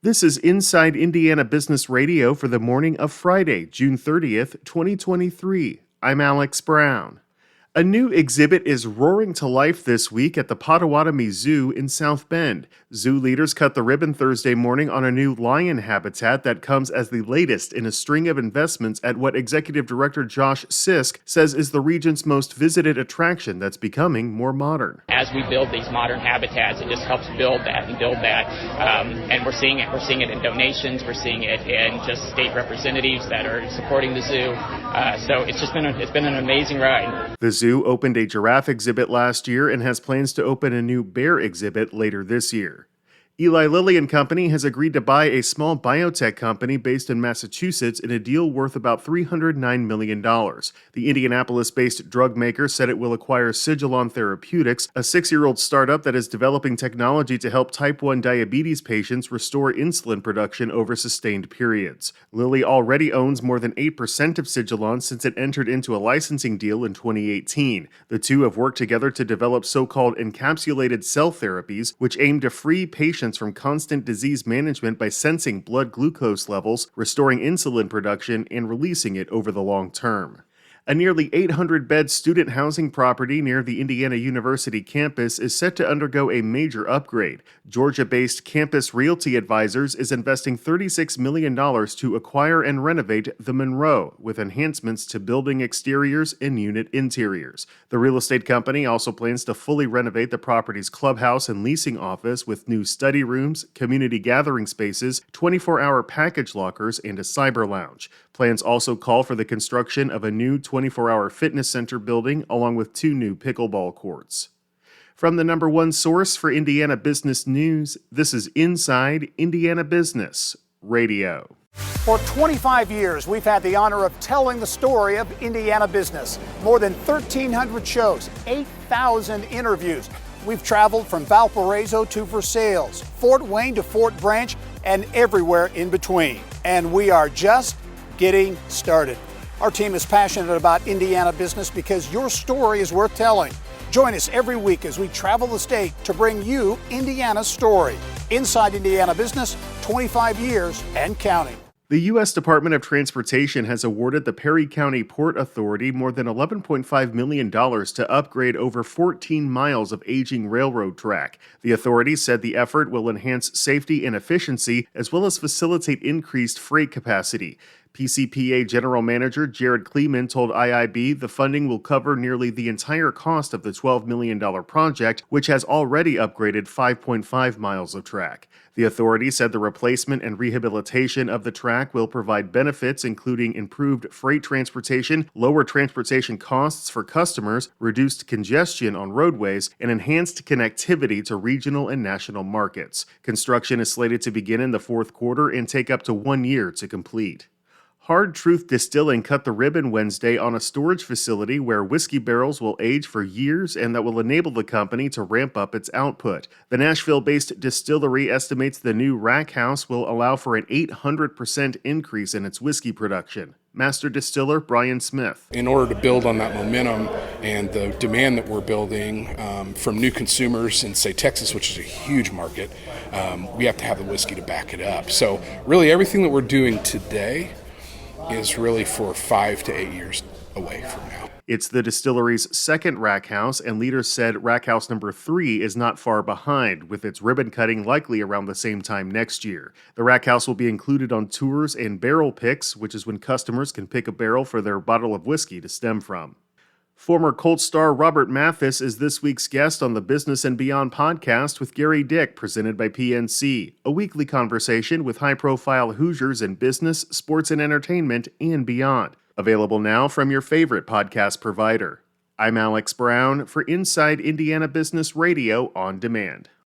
This is Inside Indiana Business Radio for the morning of Friday, June 30th, 2023. I'm Alex Brown. A new exhibit is roaring to life this week at the Potawatomi Zoo in South Bend. Zoo leaders cut the ribbon Thursday morning on a new lion habitat that comes as the latest in a string of investments at what Executive Director Josh Sisk says is the region's most visited attraction that's becoming more modern. As we build these modern habitats, it just helps build that. And we're seeing it. We're seeing it in donations. We're seeing it in just state representatives that are supporting the zoo. So it's been an amazing ride. The zoo opened a giraffe exhibit last year and has plans to open a new bear exhibit later this year. Eli Lilly and Company has agreed to buy a small biotech company based in Massachusetts in a deal worth about $309 million. The Indianapolis-based drug maker said it will acquire Sigilon Therapeutics, a 6-year-old startup that is developing technology to help type 1 diabetes patients restore insulin production over sustained periods. Lilly already owns more than 8% of Sigilon since it entered into a licensing deal in 2018. The two have worked together to develop so-called encapsulated cell therapies, which aim to free patients from constant disease management by sensing blood glucose levels, restoring insulin production, and releasing it over the long term. A nearly 800-bed student housing property near the Indiana University campus is set to undergo a major upgrade. Georgia-based Campus Realty Advisors is investing $36 million to acquire and renovate the Monroe, with enhancements to building exteriors and unit interiors. The real estate company also plans to fully renovate the property's clubhouse and leasing office with new study rooms, community gathering spaces, 24-hour package lockers, and a cyber lounge. Plans also call for the construction of a new 24-hour fitness center building along with 2 new pickleball courts. From the number one source for Indiana business news, this is Inside Indiana Business Radio. For 25 years, we've had the honor of telling the story of Indiana business. More than 1,300 shows, 8,000 interviews. We've traveled from Valparaiso to Versailles, Fort Wayne to Fort Branch, and everywhere in between. And we are just getting started. Our team is passionate about Indiana business because your story is worth telling. Join us every week as we travel the state to bring you Indiana's story. Inside Indiana Business, 25 years and counting. The U.S. Department of Transportation has awarded the Perry County Port Authority more than $11.5 million to upgrade over 14 miles of aging railroad track. The authority said the effort will enhance safety and efficiency as well as facilitate increased freight capacity. PCPA General Manager Jared Kleeman told IIB the funding will cover nearly the entire cost of the $12 million project, which has already upgraded 5.5 miles of track. The authority said the replacement and rehabilitation of the track will provide benefits including improved freight transportation, lower transportation costs for customers, reduced congestion on roadways, and enhanced connectivity to regional and national markets. Construction is slated to begin in the fourth quarter and take up to 1 year to complete. Hard Truth Distilling cut the ribbon Wednesday on a storage facility where whiskey barrels will age for years and that will enable the company to ramp up its output. The Nashville-based distillery estimates the new rack house will allow for an 800% increase in its whiskey production. Master Distiller Brian Smith. In order to build on that momentum and the demand that we're building from new consumers in, say, Texas, which is a huge market, we have to have the whiskey to back it up. So really everything that we're doing today is really for 5 to 8 years away from now. It's the distillery's second rack house, and leaders said rack house number 3 is not far behind, with its ribbon cutting likely around the same time next year. The rack house will be included on tours and barrel picks, which is when customers can pick a barrel for their bottle of whiskey to stem from. Former Colts star Robert Mathis is this week's guest on the Business and Beyond podcast with Gary Dick, presented by PNC, a weekly conversation with high-profile Hoosiers in business, sports and entertainment, and beyond. Available now from your favorite podcast provider. I'm Alex Brown for Inside Indiana Business Radio on Demand.